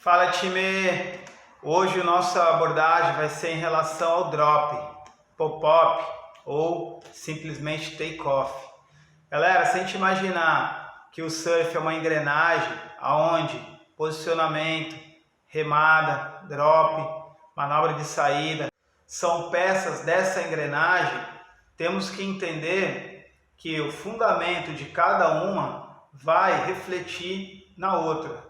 Fala, time! Hoje a nossa abordagem vai ser em relação ao drop, pop-up ou simplesmente take-off. Galera, se a gente imaginar que o surf é uma engrenagem aonde posicionamento, remada, drop, manobra de saída são peças dessa engrenagem, temos que entender que o fundamento de cada uma vai refletir na outra.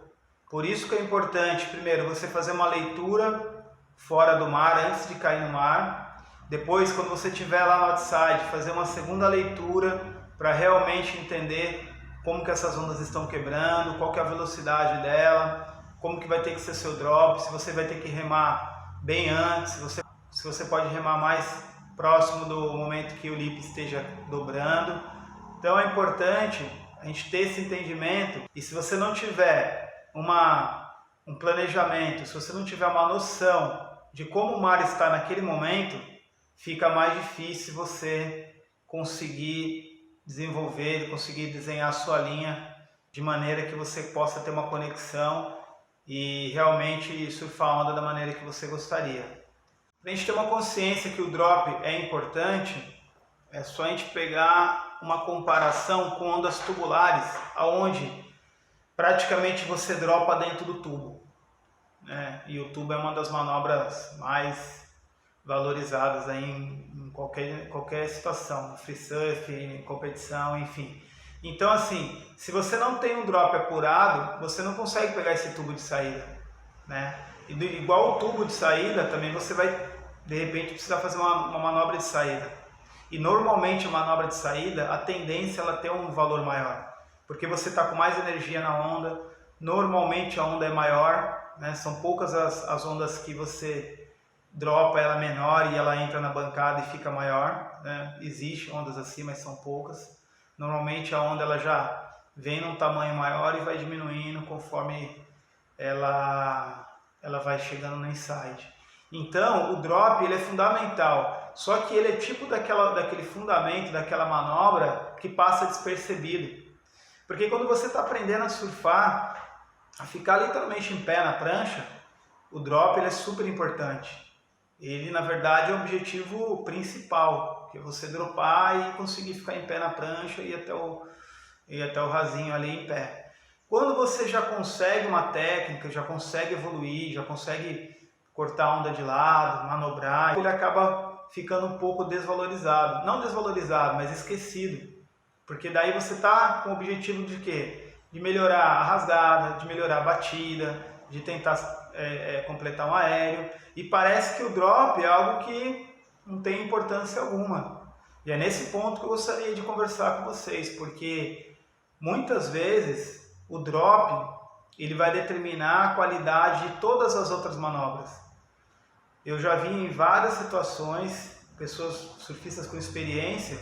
Por isso que é importante, primeiro, você fazer uma leitura fora do mar, antes de cair no mar. Depois, quando você estiver lá no outside, fazer uma segunda leitura para realmente entender como que essas ondas estão quebrando, qual que é a velocidade dela, como que vai ter que ser seu drop, se você vai ter que remar bem antes, se você pode remar mais próximo do momento que o lip esteja dobrando. Então é importante a gente ter esse entendimento, e se você não tiver um planejamento, se você não tiver uma noção de como o mar está naquele momento, fica mais difícil você conseguir desenvolver, conseguir desenhar a sua linha de maneira que você possa ter uma conexão e realmente surfar a onda da maneira que você gostaria. Para a gente ter uma consciência que o drop é importante, é só a gente pegar uma comparação com ondas tubulares, aonde praticamente você dropa dentro do tubo, né? E o tubo é uma das manobras mais valorizadas aí em qualquer situação, free surf, em competição, enfim. Então assim, se você não tem um drop apurado, você não consegue pegar esse tubo de saída, né? E igual o tubo de saída, também você vai, de repente, precisar fazer uma manobra de saída. E normalmente a manobra de saída, a tendência é ela ter um valor maior, porque você está com mais energia na onda, normalmente a onda é maior, né? São poucas as ondas que você dropa ela menor e ela entra na bancada e fica maior, né? Existem ondas assim, mas são poucas. Normalmente a onda ela já vem num tamanho maior e vai diminuindo conforme ela vai chegando no inside. Então o drop ele é fundamental, só que ele é tipo daquele fundamento, daquela manobra que passa despercebido. Porque quando você está aprendendo a surfar, a ficar literalmente em pé na prancha, o drop ele é super importante. Ele, na verdade, é o objetivo principal, que é você dropar e conseguir ficar em pé na prancha e até o rasinho ali em pé. Quando você já consegue uma técnica, já consegue evoluir, já consegue cortar a onda de lado, manobrar, ele acaba ficando um pouco desvalorizado. Não desvalorizado, mas esquecido. Porque daí você está com o objetivo de quê? De melhorar a rasgada, de melhorar a batida, de tentar completar um aéreo. E parece que o drop é algo que não tem importância alguma. E é nesse ponto que eu gostaria de conversar com vocês, porque muitas vezes o drop ele vai determinar a qualidade de todas as outras manobras. Eu já vi em várias situações, pessoas surfistas com experiência,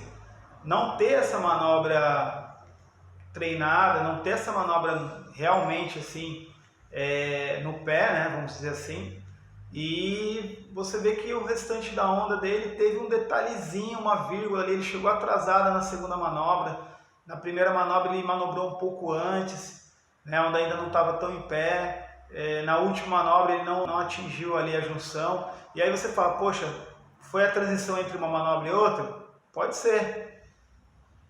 não ter essa manobra treinada, não ter essa manobra realmente assim no pé, né, vamos dizer assim, e você vê que o restante da onda dele teve um detalhezinho, uma vírgula ali, ele chegou atrasado na segunda manobra, na primeira manobra ele manobrou um pouco antes, né, a onda ainda não estava tão em pé, na última manobra ele não atingiu ali a junção, e aí você fala, poxa, foi a transição entre uma manobra e outra? Pode ser.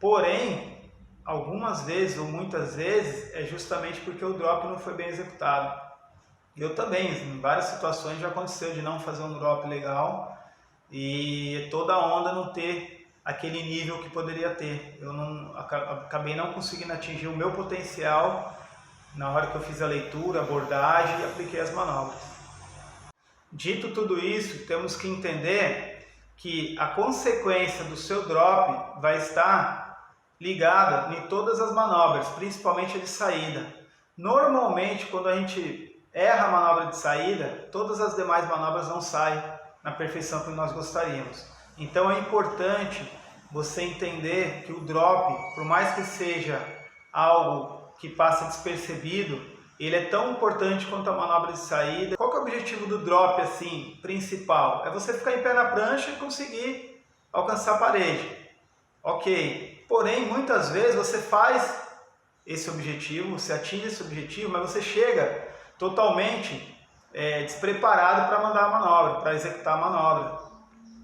Porém, algumas vezes ou muitas vezes é justamente porque o drop não foi bem executado. Eu também, em várias situações já aconteceu de não fazer um drop legal e toda a onda não ter aquele nível que poderia ter. Eu acabei não conseguindo atingir o meu potencial na hora que eu fiz a leitura, a abordagem e apliquei as manobras. Dito tudo isso, temos que entender que a consequência do seu drop vai estar ligada em todas as manobras, principalmente a de saída. Normalmente, quando a gente erra a manobra de saída, todas as demais manobras não saem na perfeição que nós gostaríamos. Então é importante você entender que o drop, por mais que seja algo que passa despercebido, ele é tão importante quanto a manobra de saída. Qual que é o objetivo do drop assim, principal? É você ficar em pé na prancha e conseguir alcançar a parede. Ok, porém muitas vezes você faz esse objetivo, você atinge esse objetivo, mas você chega totalmente despreparado para mandar a manobra, para executar a manobra.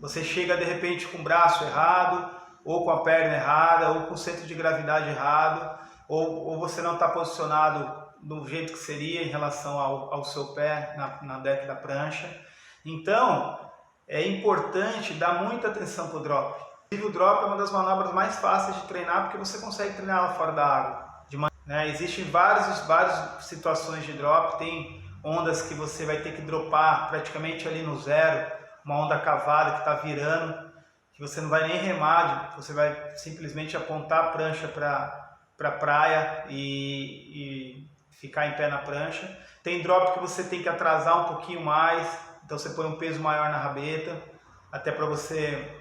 Você chega de repente com o braço errado, ou com a perna errada, ou com o centro de gravidade errado, ou você não está posicionado do jeito que seria em relação ao seu pé na deck da prancha. Então, é importante dar muita atenção para o drop. O drop é uma das manobras mais fáceis de treinar, porque você consegue treinar ela fora da água. Existem várias situações de drop, tem ondas que você vai ter que dropar praticamente ali no zero, uma onda cavada que está virando, que você não vai nem remar, você vai simplesmente apontar a prancha para a praia e ficar em pé na prancha. Tem drop que você tem que atrasar um pouquinho mais, então você põe um peso maior na rabeta, até para você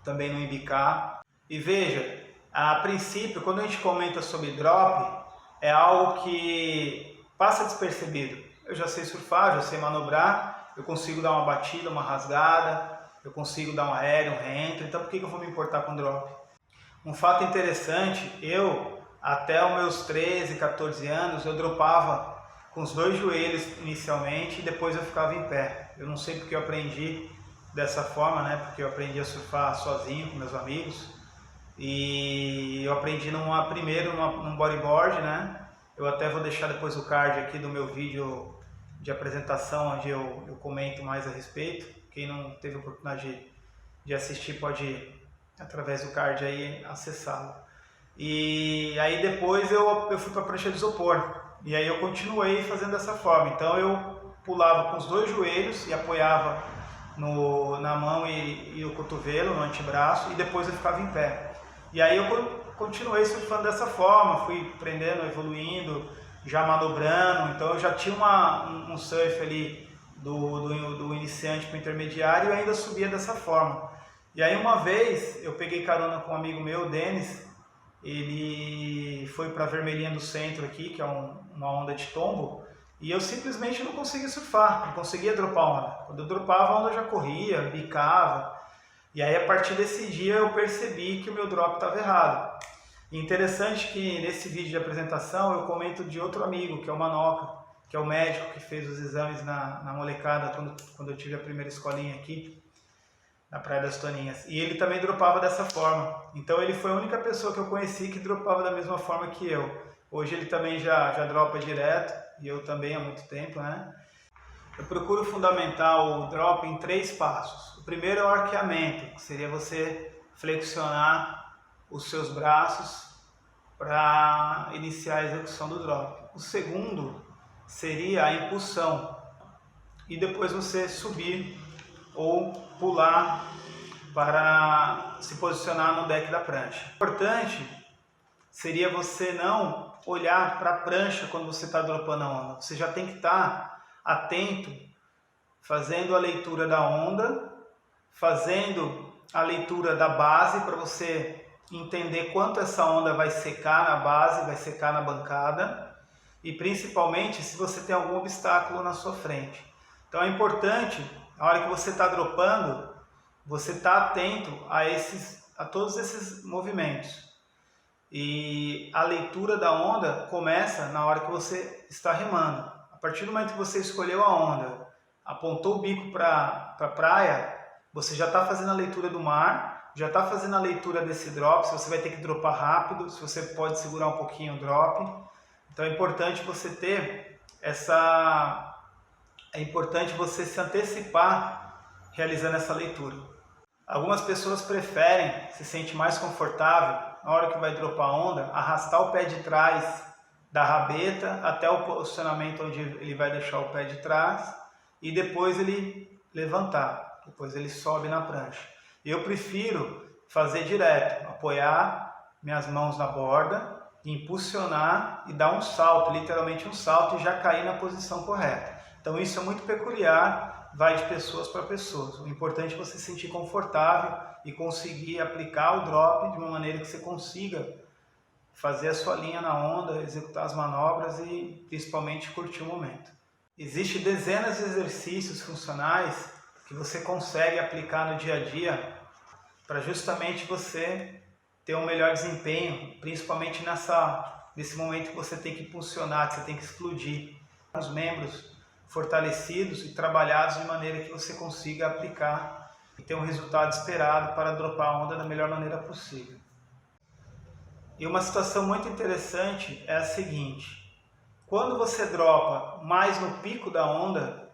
também não embicar. E veja, a princípio, quando a gente comenta sobre drop, é algo que passa despercebido. Eu já sei surfar, já sei manobrar, eu consigo dar uma batida, uma rasgada, eu consigo dar um aéreo, um reentro, então por que eu vou me importar com drop? Um fato interessante, eu até os meus 13, 14 anos, eu dropava com os dois joelhos inicialmente e depois eu ficava em pé. Eu não sei porque eu aprendi dessa forma, né? Porque eu aprendi a surfar sozinho com meus amigos e eu aprendi primeiro num bodyboard, né? Eu até vou deixar depois o card aqui do meu vídeo de apresentação, onde eu comento mais a respeito. Quem não teve a oportunidade de assistir pode ir através do card aí acessá-lo. E aí depois eu fui para a prancha de isopor e aí eu continuei fazendo dessa forma. Então eu pulava com os dois joelhos e apoiava na mão e o cotovelo, no antebraço, e depois eu ficava em pé. E aí eu continuei surfando dessa forma, fui aprendendo, evoluindo, já manobrando. Então eu já tinha um surf ali do iniciante para o intermediário e eu ainda subia dessa forma. E aí uma vez eu peguei carona com um amigo meu, o Denis. Ele foi para a Vermelhinha do Centro aqui, que é uma onda de tombo, e eu simplesmente não conseguia surfar, não conseguia dropar onda. Quando eu dropava, a onda já corria, bicava. E aí a partir desse dia eu percebi que o meu drop estava errado. E interessante que nesse vídeo de apresentação eu comento de outro amigo, que é o Manoca, que é o médico que fez os exames na molecada quando eu tive a primeira escolinha aqui, na Praia das Toninhas. E ele também dropava dessa forma. Então ele foi a única pessoa que eu conheci que dropava da mesma forma que eu. Hoje ele também já dropa direto, e eu também há muito tempo, né? Eu procuro fundamentar o drop em 3 passos. O primeiro é o arqueamento, que seria você flexionar os seus braços para iniciar a execução do drop. O segundo seria a impulsão, e depois você subir ou pular para se posicionar no deck da prancha. O importante seria você não olhar para a prancha quando você está dropando a onda. Você já tem que estar atento, fazendo a leitura da onda, fazendo a leitura da base para você entender quanto essa onda vai secar na base, vai secar na bancada, e principalmente se você tem algum obstáculo na sua frente. Então é importante, na hora que você está dropando, você está atento a todos esses movimentos. E a leitura da onda começa na hora que você está remando. A partir do momento que você escolheu a onda, apontou o bico para a praia, você já está fazendo a leitura do mar, já está fazendo a leitura desse drop, se você vai ter que dropar rápido, se você pode segurar um pouquinho o drop. Então é importante você ter é importante você se antecipar realizando essa leitura. Algumas pessoas preferem, se sente mais confortável, na hora que vai dropar a onda, arrastar o pé de trás da rabeta até o posicionamento onde ele vai deixar o pé de trás e depois ele levantar, depois ele sobe na prancha. Eu prefiro fazer direto, apoiar minhas mãos na borda, impulsionar e dar um salto, literalmente um salto, e já cair na posição correta. Então isso é muito peculiar, vai de pessoas para pessoas. O importante é você se sentir confortável e conseguir aplicar o drop de uma maneira que você consiga fazer a sua linha na onda, executar as manobras e principalmente curtir o momento. Existem dezenas de exercícios funcionais que você consegue aplicar no dia a dia para justamente você ter um melhor desempenho, principalmente nesse momento que você tem que impulsionar, que você tem que explodir. os membros fortalecidos e trabalhados de maneira que você consiga aplicar e ter um resultado esperado para dropar a onda da melhor maneira possível. E uma situação muito interessante é a seguinte: quando você dropa mais no pico da onda,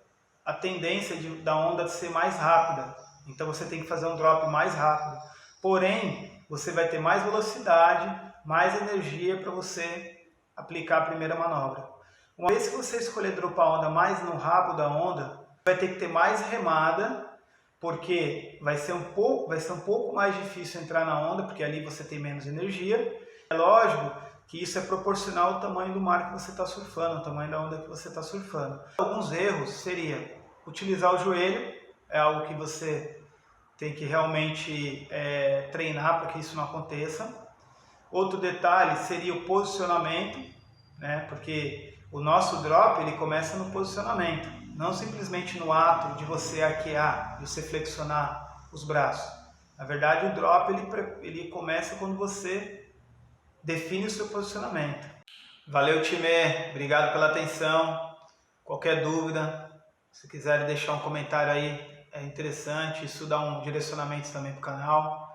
a tendência da onda ser mais rápida. Então você tem que fazer um drop mais rápido. Porém, você vai ter mais velocidade, mais energia para você aplicar a primeira manobra. Uma vez que você escolher dropar a onda mais no rabo da onda, vai ter que ter mais remada, porque vai ser um pouco mais difícil entrar na onda, porque ali você tem menos energia. É lógico que isso é proporcional ao tamanho do mar que você está surfando, ao tamanho da onda que você está surfando. Alguns erros seria utilizar o joelho, é algo que você tem que realmente treinar para que isso não aconteça. Outro detalhe seria o posicionamento, né? Porque o nosso drop ele começa no posicionamento, não simplesmente no ato de você arquear, de você flexionar os braços. Na verdade, o drop ele começa quando você define o seu posicionamento. Valeu, time! Obrigado pela atenção. Qualquer dúvida, se quiserem deixar um comentário aí, é interessante. Isso dá um direcionamento também para o canal.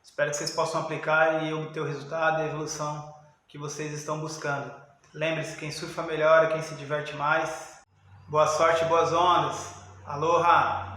Espero que vocês possam aplicar e obter o resultado e a evolução que vocês estão buscando. Lembre-se, quem surfa melhor é quem se diverte mais. Boa sorte e boas ondas. Aloha!